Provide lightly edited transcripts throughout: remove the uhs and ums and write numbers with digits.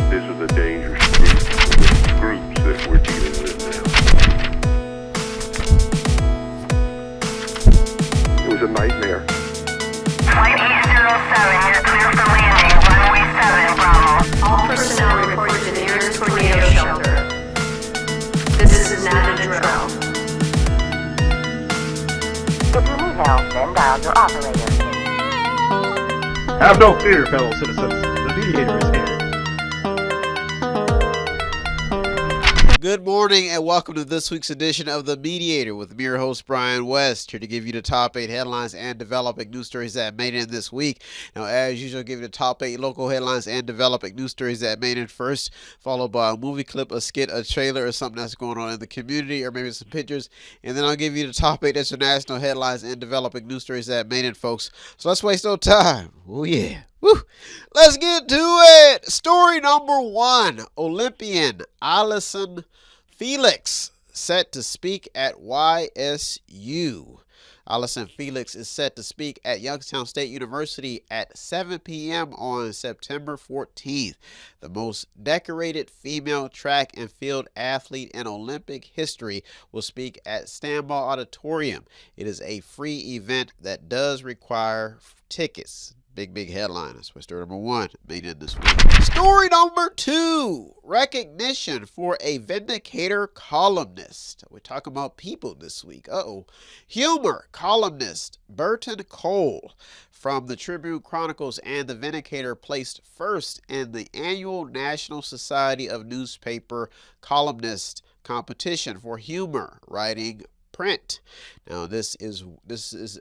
This is a dangerous groups that we're dealing with now. It was a nightmare. Flight 807, you're clear for landing. Runway 7, Bravo. All personnel report to the nearest tornado shelter. This is not a drill. If you need help, then dial your operator. Have no fear, fellow citizens. The Mediator is here. Good morning and welcome to this week's edition of The Mediator with me, your host, Brian West, here to give you the top 8 headlines and developing news stories that made in this week. Now, as usual, I'll give you the top 8 local headlines and developing news stories that made in first, followed by a movie clip, a skit, a trailer, or something that's going on in the community, or maybe some pictures. And then I'll give you the top 8 international headlines and developing news stories that made in, folks. So let's waste no time. Oh, yeah. Woo. Let's get to it. Story number 1. Olympian Allison Felix set to speak at YSU. Allison Felix is set to speak at Youngstown State University at 7 p.m. on September 14th. The most decorated female track and field athlete in Olympic history will speak at Stanbaugh Auditorium. It is a free event that does require tickets. Big headline. That's story number 1 made in this week. Story number 2. Recognition for a Vindicator columnist. We're talking about people this week. Humor columnist Burton Cole from the Tribune Chronicles and the Vindicator placed first in the annual National Society of Newspaper Columnists competition for humor writing print. Now this is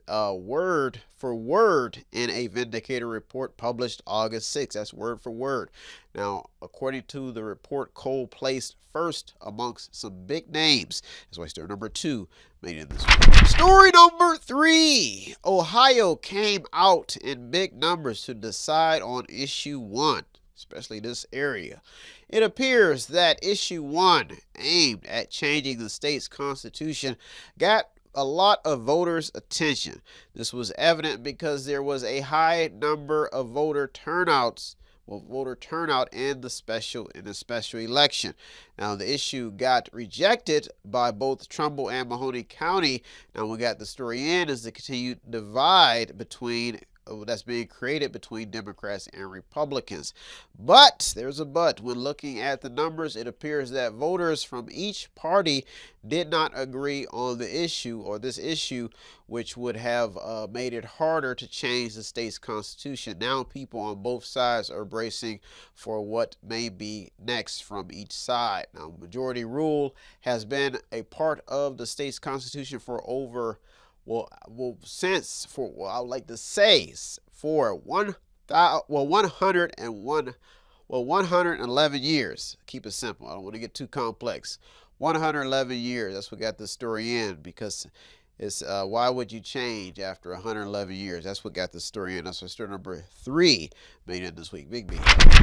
word for word in a Vindicator report published August 6th. That's word for word. Now, according to the report, Cole placed first amongst some big names. That's why story number 2 made it this week. Story number 3. Ohio came out in big numbers to decide on issue 1. Especially this area. It appears that issue 1, aimed at changing the state's constitution, got a lot of voters' attention. This was evident because there was a high number of voter turnout in the special election. Now, the issue got rejected by both Trumbull and Mahoning County. Now, we got the story in is the continued divide that's being created between Democrats and Republicans. But there's a but. When looking at the numbers, it appears that voters from each party did not agree on the issue or this issue, which would have made it harder to change the state's constitution. Now people on both sides are bracing for what may be next from each side. Now, majority rule has been a part of the state's constitution for over for 111 years. Keep it simple. I don't want to get too complex. 111 years. That's what got the story in, because it's why would you change after 111 years? That's what got the story in. That's what story number 3 made in this week. Big.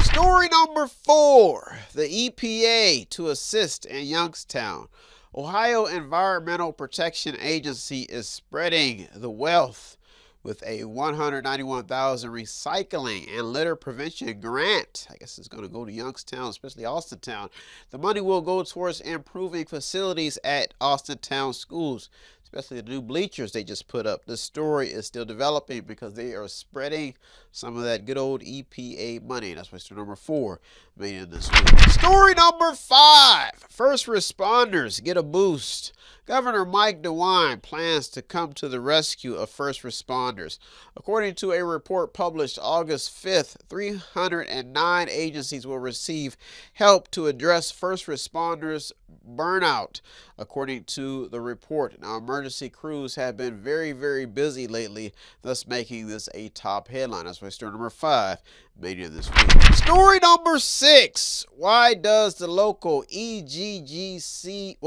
Story number 4. The EPA to assist in Youngstown. Ohio Environmental Protection Agency is spreading the wealth with a $191,000 recycling and litter prevention grant. I guess it's going to go to Youngstown, especially Austintown. The money will go towards improving facilities at Austintown schools, especially the new bleachers they just put up. This story is still developing because they are spreading some of that good old EPA money. That's why story number 4 made in this week. Story number 5. First responders get a boost. Governor Mike DeWine plans to come to the rescue of first responders. According to a report published August 5th, 309 agencies will receive help to address first responders' burnout, according to the report. Now, emergency crews have been very busy lately, thus making this a top headline. That's why story number 5 made it this week. Story number 6. Why does the local EGCC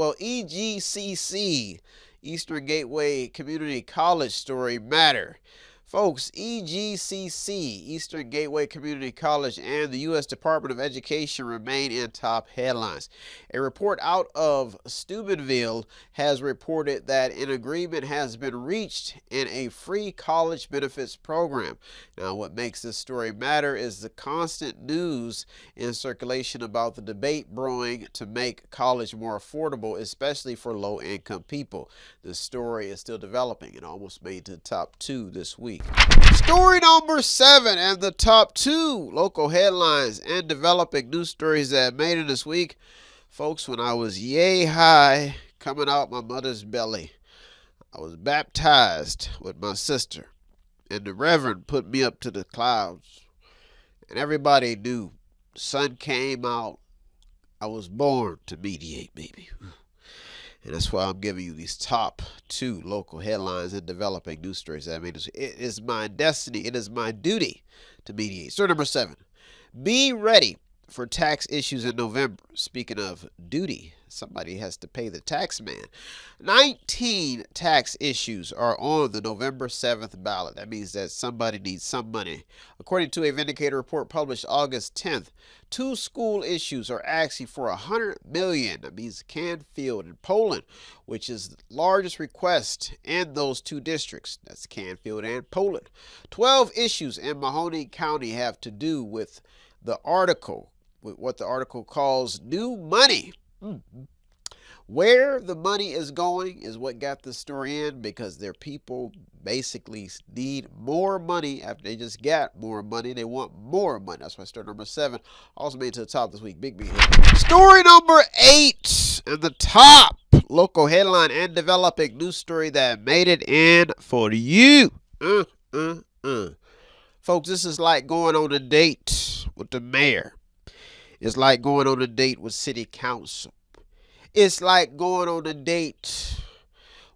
Eastern Gateway Community College story matter? Folks, EGCC, Eastern Gateway Community College, and the U.S. Department of Education remain in top headlines. A report out of Steubenville has reported that an agreement has been reached in a free college benefits program. Now, what makes this story matter is the constant news in circulation about the debate brewing to make college more affordable, especially for low-income people. This story is still developing and almost made to the top 2 this week. Story number 7 and the top 2 local headlines and developing news stories that made it this week. Folks, when I was yay high coming out my mother's belly, I was baptized with my sister, and the Reverend put me up to the clouds, and everybody knew the sun came out. I was born to mediate, baby. And that's why I'm giving you these top 2 local headlines and developing news stories that made us. It is my destiny. It is my duty to mediate. Story number 7. Be ready for tax issues in November. Speaking of duty, somebody has to pay the tax man. 19 tax issues are on the November 7th ballot. That means that somebody needs some money. According to a Vindicator report published August 10th, 2 school issues are asking for $100 million. That means Canfield and Poland, which is the largest request in those 2 districts. That's Canfield and Poland. 12 issues in Mahoning County have to do with the article, with what the article calls new money. Where the money is going is what got the story in, because their people basically need more money. After they just got more money, they want more money. That's why story number 7 also made it to the top this week. Big hit. Story number 8 and the top local headline and developing news story that made it in for you. Folks, this is like going on a date with the mayor. It's like going on a date with city council. It's like going on a date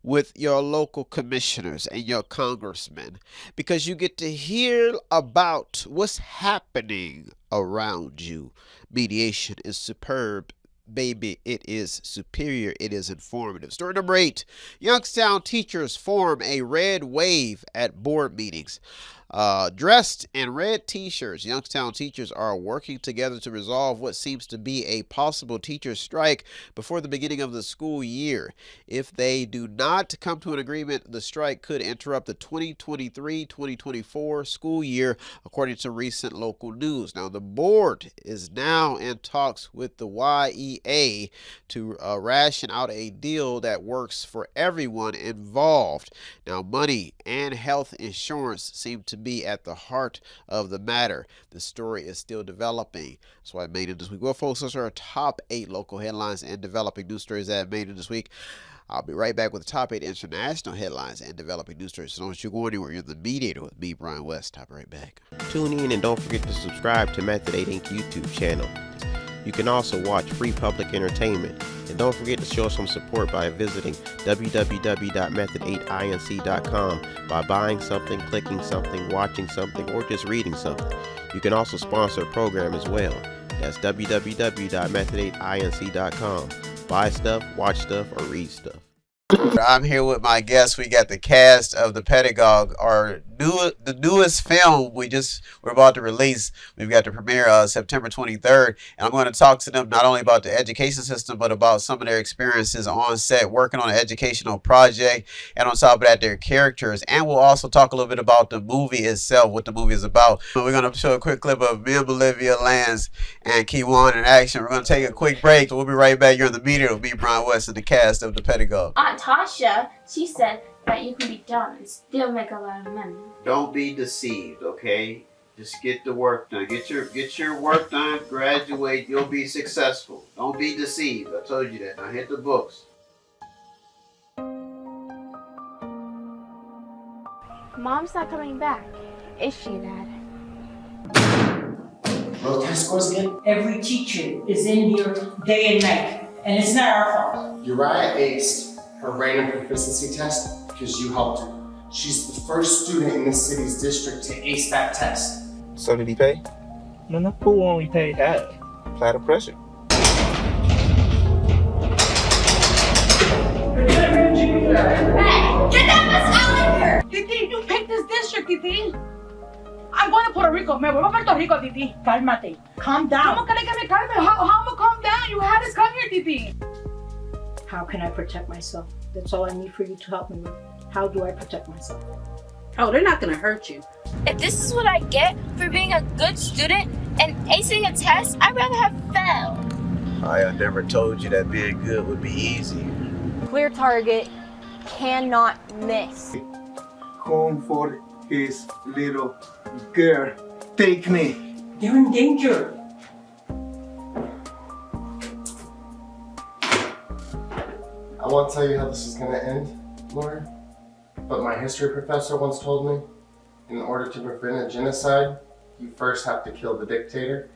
with your local commissioners and your congressmen, because you get to hear about what's happening around you. Mediation is superb, baby. It is superior. It is informative. Story number 8. Youngstown teachers form a red wave at board meetings. Dressed in red t-shirts, Youngstown teachers are working together to resolve what seems to be a possible teacher strike before the beginning of the school year. If they do not come to an agreement, the strike could interrupt the 2023-2024 school year, according to recent local news. Now, the board is now in talks with the YEA to ration out a deal that works for everyone involved. Now, money and health insurance seem to be at the heart of the matter. The story is still developing. That's why I made it this week. Well, folks, those are our top 8 local headlines and developing news stories that made it this week. I'll be right back with the top 8 international headlines and developing news stories. So don't you go anywhere. You're the Mediator with me, Brian West. I'll be right back. Tune in and don't forget to subscribe to Method 8 Inc. YouTube channel. You can also watch free public entertainment. And don't forget to show some support by visiting www.method8inc.com by buying something, clicking something, watching something, or just reading something. You can also sponsor a program as well. That's www.method8inc.com. Buy stuff, watch stuff, or read stuff. I'm here with my guests. We got the cast of The Pedagogue, the newest film we're about to release. We've got the premiere September 23rd, and I'm going to talk to them not only about the education system, but about some of their experiences on set, working on an educational project, and on top of that, their characters. And we'll also talk a little bit about the movie itself, what the movie is about. We're going to show a quick clip of me and Olivia Lance and Keywan in action. We're going to take a quick break. We'll be right back. You're in the Mediator with me, Brian West, and the cast of The Pedagogue. Aunt Tasha, she said that you can be dumb and still make a lot of money. Don't be deceived, okay? Just get the work done. Get your work done, graduate, you'll be successful. Don't be deceived. I told you that. Now hit the books. Mom's not coming back, is she, Dad? What test scores again? Every teacher is in here day and night, and it's not our fault. Uriah aced her random proficiency test because you helped her. She's the first student in this city's district to ace that test. So did he pay? No, who only paid that? Apply pressure. Hey, get that mess out of here! You think you picked this district Titi. I'm going to Puerto Rico. Me voy a Puerto Rico, Titi. Cálmate. Calm down. ¿Cómo que me calme? How am I gonna calm down? You had us come here, Titi. How can I protect myself? That's all I need for you to help me with. How do I protect myself? Oh, they're not gonna hurt you. If this is what I get for being a good student and acing a test, I'd rather have failed. I never told you that being good would be easy. Clear target, cannot miss. Home for his little girl. Take me. They're in danger. I won't tell you how this is gonna end, Laura, but my history professor once told me, in order to prevent a genocide, you first have to kill the dictator.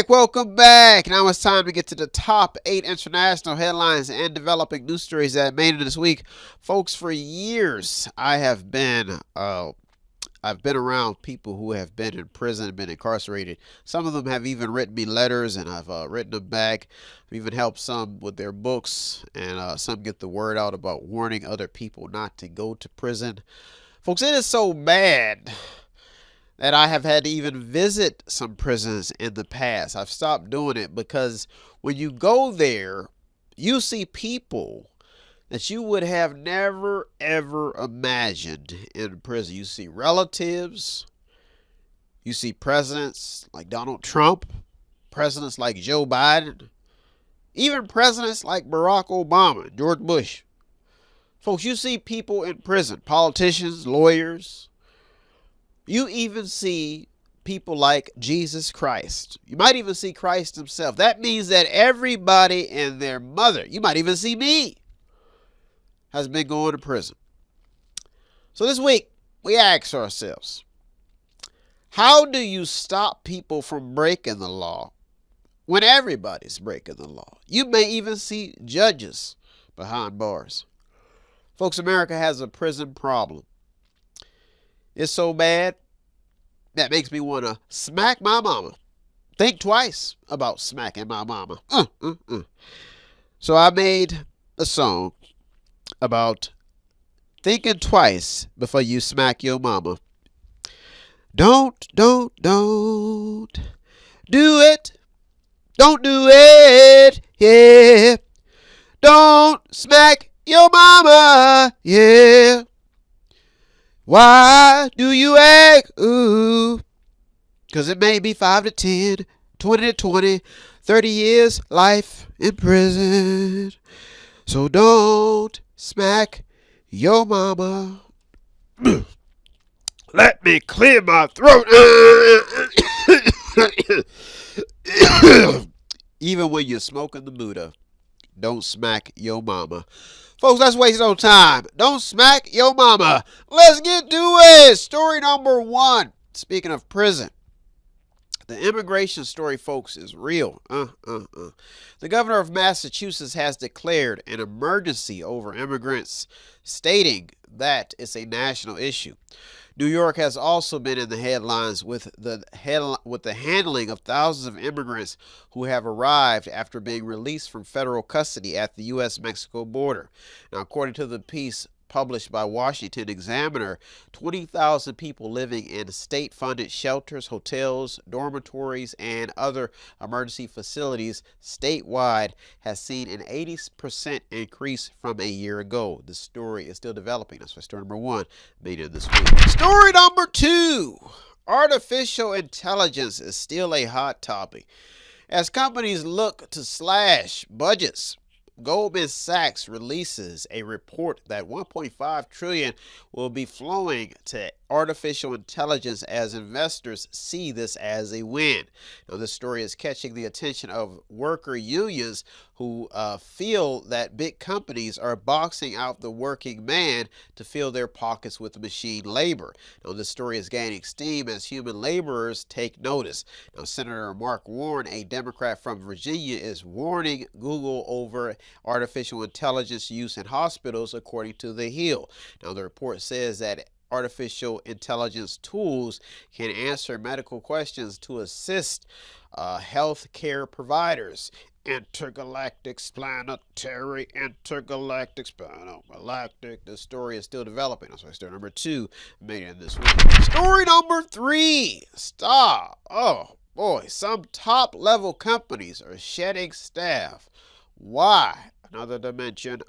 Welcome back. Now it's time to get to the top 8 international headlines and developing news stories that made it this week. Folks, for years I've been around people who have been in prison, been incarcerated. Some of them have even written me letters, and I've written them back. I've even helped some with their books, and some get the word out about warning other people not to go to prison. Folks, it is so bad that I have had to even visit some prisons in the past. I've stopped doing it because when you go there, you see people that you would have never, ever imagined in prison. You see relatives. You see presidents like Donald Trump, presidents like Joe Biden, even presidents like Barack Obama, George Bush. Folks, you see people in prison, politicians, lawyers. You even see people like Jesus Christ. You might even see Christ himself. That means that everybody and their mother, you might even see me, has been going to prison. So this week, we ask ourselves, how do you stop people from breaking the law when everybody's breaking the law? You may even see judges behind bars. Folks, America has a prison problem. It's so bad that makes me want to smack my mama. Think twice about smacking my mama. So I made a song about thinking twice before you smack your mama. Don't do it. Don't do it, yeah. Don't smack your mama, yeah. Why do you act? Ooh. 'Cause it may be 5 to 10, 20 to 20, 30 years life in prison. So don't smack your mama. Let me clear my throat. Even when you're smoking the Buddha, don't smack your mama. Folks, let's waste no time. Don't smack your mama. Let's get to it. Story number 1. Speaking of prison, the immigration story, folks, is real. The governor of Massachusetts has declared an emergency over immigrants, stating that it's a national issue. New York has also been in the headlines with the handling of thousands of immigrants who have arrived after being released from federal custody at the U.S.-Mexico border. Now, according to the piece published by Washington Examiner, 20,000 people living in state-funded shelters, hotels, dormitories, and other emergency facilities statewide has seen an 80% increase from a year ago. The story is still developing. That's why story number 1 made it this week. Story number 2. Artificial intelligence is still a hot topic. As companies look to slash budgets, Goldman Sachs releases a report that $1.5 trillion will be flowing to artificial intelligence as investors see this as a win. Now, this story is catching the attention of worker unions who feel that big companies are boxing out the working man to fill their pockets with machine labor. Now, this story is gaining steam as human laborers take notice. Now, Senator Mark Warren, a Democrat from Virginia, is warning Google over artificial intelligence use in hospitals, according to The Hill. Now, the report says that artificial intelligence tools can answer medical questions to assist health care providers. Intergalactic. The story is still developing. That's why story number 2 made it this week. Story number 3. Stop. Oh boy, some top level companies are shedding staff. Why? Another dimension.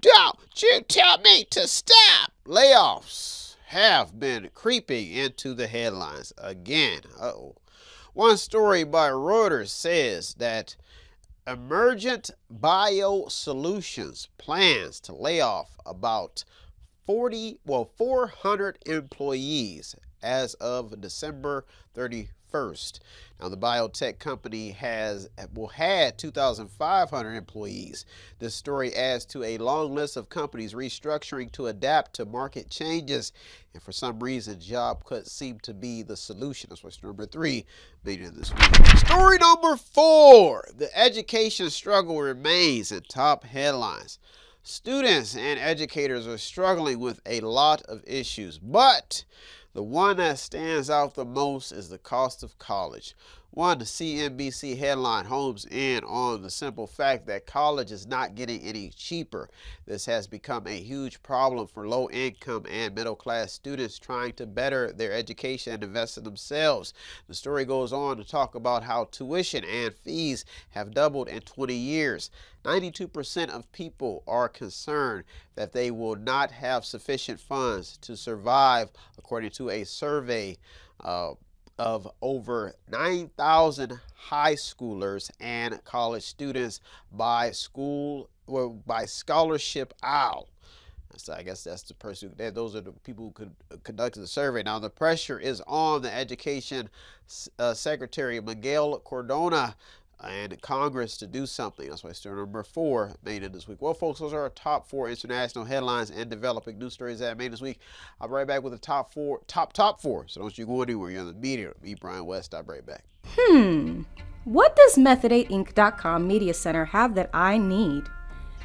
Don't you tell me to stop. Layoffs have been creeping into the headlines again. One story by Reuters says that Emergent Biosolutions plans to lay off about 400 employees as of December 31st. Now, the biotech company had 2,500 employees. This story adds to a long list of companies restructuring to adapt to market changes. And for some reason, job cuts seem to be the solution. That's why story number 3 made it this week. Story number 4. The education struggle remains in top headlines. Students and educators are struggling with a lot of issues, but the one that stands out the most is the cost of college. One CNBC headline homes in on the simple fact that college is not getting any cheaper. This has become a huge problem for low-income and middle-class students trying to better their education and invest in themselves. The story goes on to talk about how tuition and fees have doubled in 20 years. 92% of people are concerned that they will not have sufficient funds to survive, according to a survey of over 9,000 high schoolers and college students by Scholarship Owl. So I guess that's the person. Those are the people who conducted the survey. Now, the pressure is on the Education Secretary Miguel Cardona and Congress to do something. That's why story number 4 made it this week. Well, folks, those are our top 4 international headlines and developing news stories that made this week. I'll be right back with the top 4. So don't you go anywhere. You're on the Mediator. Me, Brian West. I'll be right back. What does Method8Inc.com Media Center have that I need?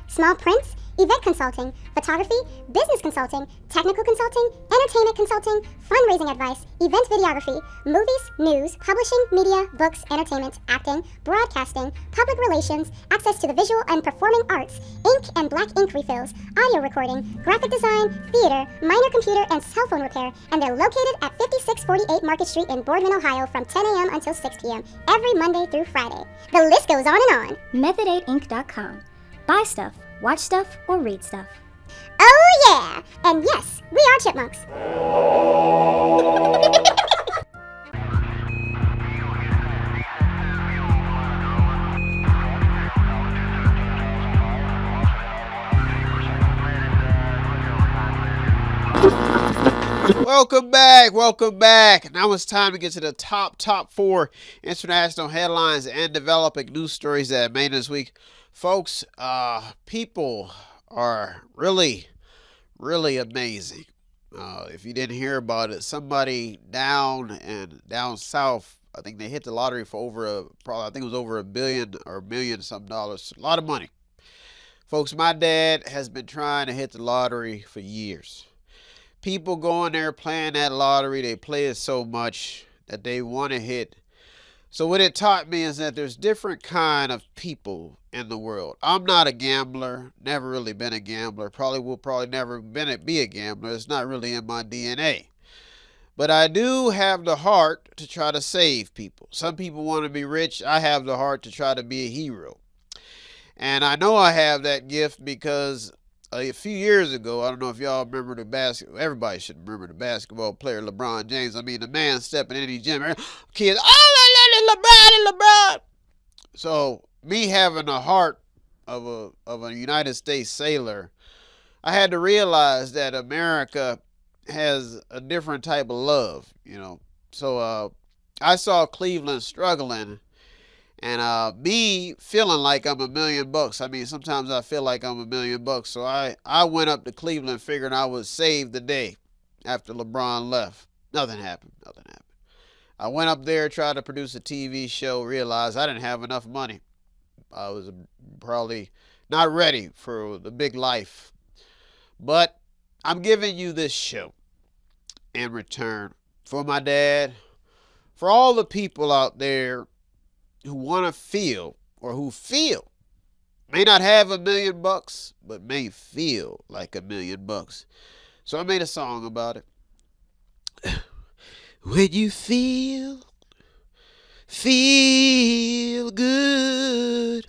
Small prints, event consulting, photography, business consulting, technical consulting, entertainment consulting, fundraising advice, event videography, movies, news, publishing, media, books, entertainment, acting, broadcasting, public relations, access to the visual and performing arts, ink and black ink refills, audio recording, graphic design, theater, minor computer and cell phone repair, and they're located at 5648 Market Street in Boardman, Ohio from 10 a.m. until 6 p.m. every Monday through Friday. The list goes on and on. Method8Inc.com. Buy stuff, watch stuff, or read stuff. Oh yeah! And yes, we are chipmunks. Welcome back. Now it's time to get to the top 4 international headlines and developing news stories that made this week. Folks, people are really amazing. If you didn't hear about it, somebody down south, I think they hit the lottery for over $1 billion or $1 million some dollars. A lot of money. Folks, my dad has been trying to hit the lottery for years. People go in there playing that lottery. They play it so much that they want to hit. So what it taught me is that there's different kind of people in the world. I'm not a gambler, never really been a gambler, will never be a gambler. It's not really in my DNA. But I do have the heart to try to save people. Some people want to be rich. I have the heart to try to be a hero. And I know I have that gift because a few years ago, I don't know if y'all remember everybody should remember the basketball player LeBron James. I mean, the man stepping in any gym, kids, LeBron. So me having the heart of a United States sailor, I had to realize that America has a different type of love, you know. So I saw Cleveland struggling, and me feeling like I'm $1 million. I mean, sometimes I feel like I'm $1 million. So I went up to Cleveland figuring I would save the day after LeBron left. Nothing happened. Nothing happened. I went up there, tried to produce a TV show, realized I didn't have enough money. I was probably not ready for the big life. But I'm giving you this show in return for my dad, for all the people out there who want to feel, or who feel, may not have $1 million, but may feel like $1 million. So I made a song about it. When you feel good,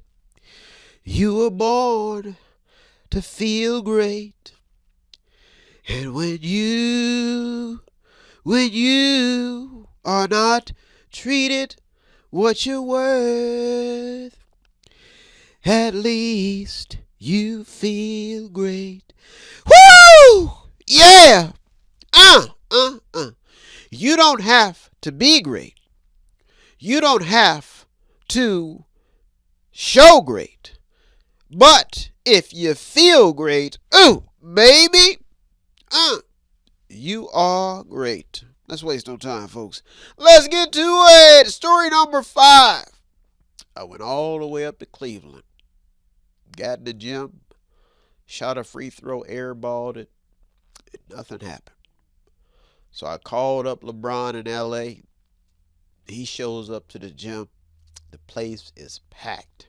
you were born to feel great. And when you are not treated what you're worth, at least you feel great. Woo! Yeah! You don't have to be great. You don't have to show great. But if you feel great, ooh, baby, you are great. Let's waste no time, folks. Let's get to it. Story number 5. I went all the way up to Cleveland. Got in the gym. Shot a free throw, airballed it. Nothing happened. So I called up LeBron in LA. He shows up to the gym. The place is packed.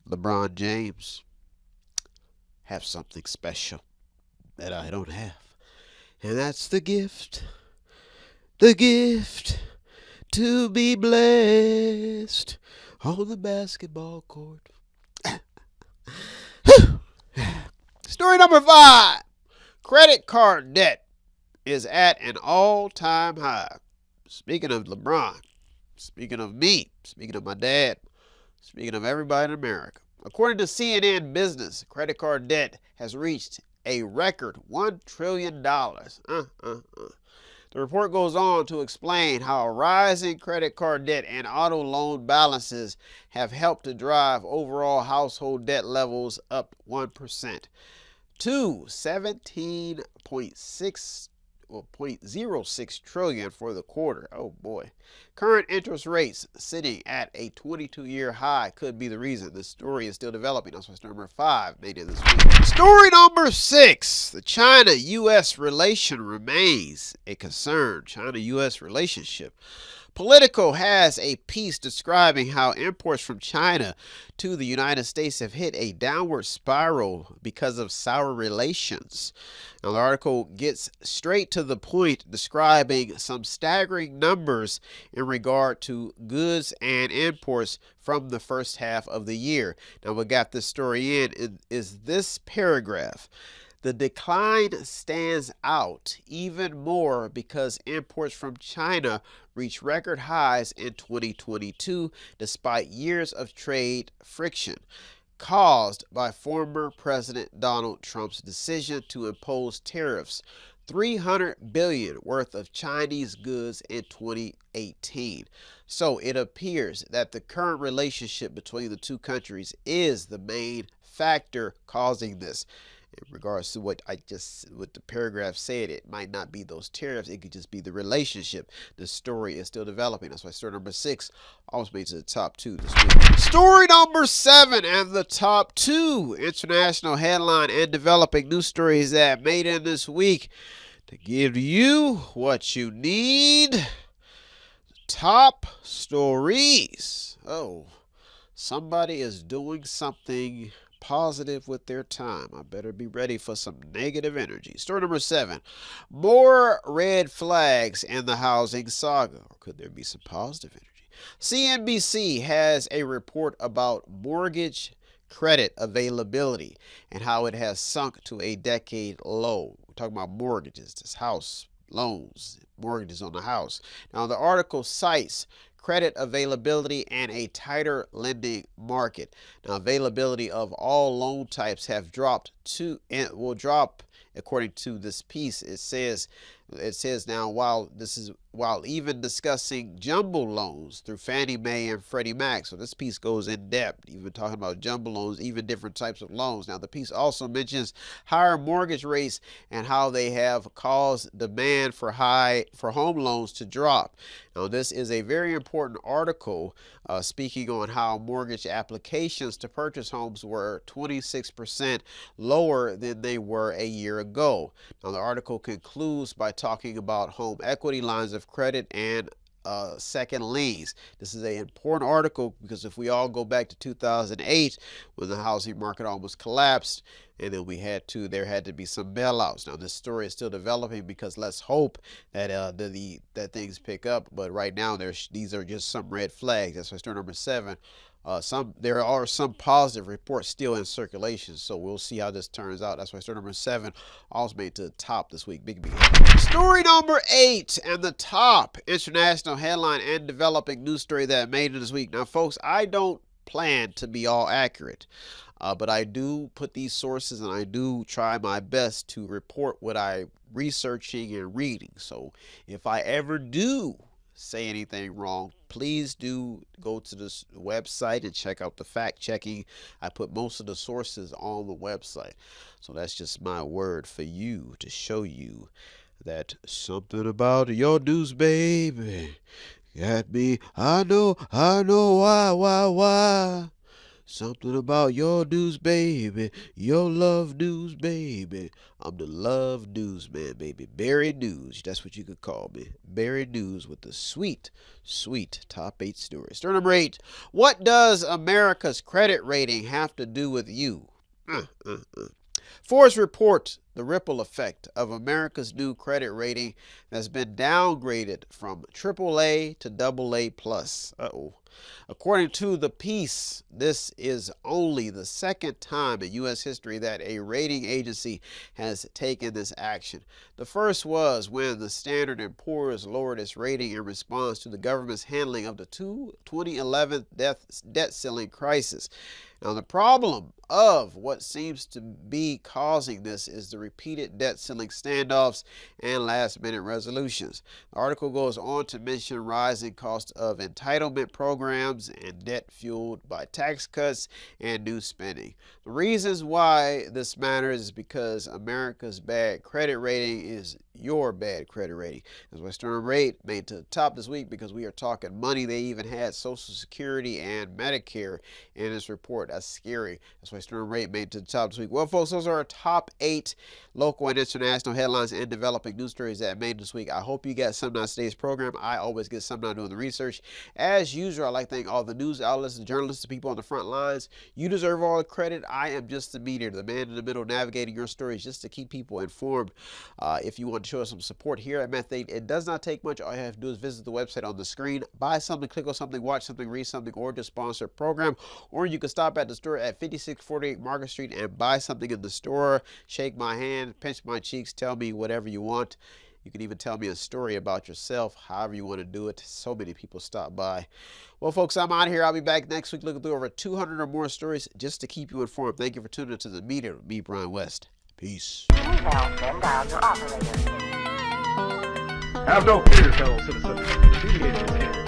LeBron James have something special that I don't have. And that's the gift. The gift to be blessed on the basketball court. Story number 5. Credit card debt is at an all-time high. Speaking of LeBron, speaking of me, speaking of my dad, speaking of everybody in America. According to CNN Business, credit card debt has reached a record $1 trillion. The report goes on to explain how rising credit card debt and auto loan balances have helped to drive overall household debt levels up 1% to 0.06 trillion for the quarter. Oh boy. Current interest rates sitting at a 22-year high could be the reason. The story is still developing. That's why story number 5 made it this week. Story number 6. The China-U.S. relation remains a concern. China-U.S. relationship. Politico has a piece describing how imports from China to the United States have hit a downward spiral because of sour relations. Now, the article gets straight to the point, describing some staggering numbers in regard to goods and imports from the first half of the year. Now, what got this story in is this paragraph. The decline stands out even more because imports from China reached record highs in 2022 despite years of trade friction caused by former President Donald Trump's decision to impose tariffs $300 billion worth of Chinese goods in 2018. So it appears that the current relationship between the two countries is the main factor causing this. In regards to what the paragraph said, it might not be those tariffs, it could just be the relationship. The story is still developing. That's why story number 6 almost made it to the top 2 this week. Story number 7 and the top 2 international headline and developing news stories that made in this week to give you what you need. Top stories. Oh, somebody is doing something positive with their time. I better be ready for some negative energy. Story number 7. More red flags in the housing saga. Or could there be some positive energy? CNBC has a report about mortgage credit availability and how it has sunk to a decade low. We're talking about mortgages, this house loans, mortgages on the house. Now, the article cites credit availability and a tighter lending market. Now, availability of all loan types have dropped according to this piece. It says now, while even discussing jumbo loans through Fannie Mae and Freddie Mac. So this piece goes in depth, even talking about jumbo loans, even different types of loans. Now the piece also mentions higher mortgage rates and how they have caused demand for home loans to drop. Now this is a very important article speaking on how mortgage applications to purchase homes were 26% lower than they were a year ago. Now the article concludes by talking about home equity lines of credit and second liens. This is an important article because if we all go back to 2008 when the housing market almost collapsed, and then there had to be some bailouts. Now this story is still developing because let's hope that that things pick up. But right now these are just some red flags. That's why story number 7. There are some positive reports still in circulation, so we'll see how this turns out. That's why story number 7 also made to the top this week. Big. Story number 8 and the top international headline and developing news story that made it this week. Now, folks, I don't plan to be all accurate, but I do put these sources and I do try my best to report what I'm researching and reading. So if I ever do say anything wrong, please do go to this website and check out the fact checking. I put most of the sources on the website. So that's just my word for you to show you that something about your news, baby, got me. I know why. Something about your news, baby. Your love news, baby. I'm the love news man, baby. Berry News. That's what you could call me. Berry News with the sweet, sweet top 8 stories. Story number 8. What does America's credit rating have to do with you? Forbes report the ripple effect of America's new credit rating has been downgraded from AAA to AA+. According to the piece, this is only the second time in U.S. history that a rating agency has taken this action. The first was when the Standard & Poor's lowered its rating in response to the government's handling of the 2011 debt ceiling crisis. Now, the problem of what seems to be causing this is the repeated debt ceiling standoffs and last-minute resolutions. The article goes on to mention rising cost of entitlement programs and debt fueled by tax cuts and new spending. The reasons why this matters is because America's bad credit rating is your bad credit rating. That's why Stern Rate made to the top this week, because we are talking money. They even had Social Security and Medicare in this report. That's scary. That's why Stern Rate made to the top this week. Well, folks, those are our top 8 local and international headlines and developing news stories that made this week. I hope you got something out of today's program. I always get something out of doing the research. As usual, I'd like to thank all the news outlets, the journalists, the people on the front lines. You deserve all the credit. I am just the mediator, the man in the middle, navigating your stories just to keep people informed. If you want to show us some support here at Method 8, it does not take much. All you have to do is visit the website on the screen, buy something, click on something, watch something, read something, or just sponsor a program. Or you can stop at the store at 5648 Market Street and buy something in the store. Shake my hand, pinch my cheeks, tell me whatever you want. You can even tell me a story about yourself, however you want to do it. So many people stop by. Well, folks, I'm out of here. I'll be back next week looking through over 200 or more stories just to keep you informed. Thank you for tuning into the Mediator with me, Brian West. Peace. Have no fear, fellow citizens. The Mediator is here.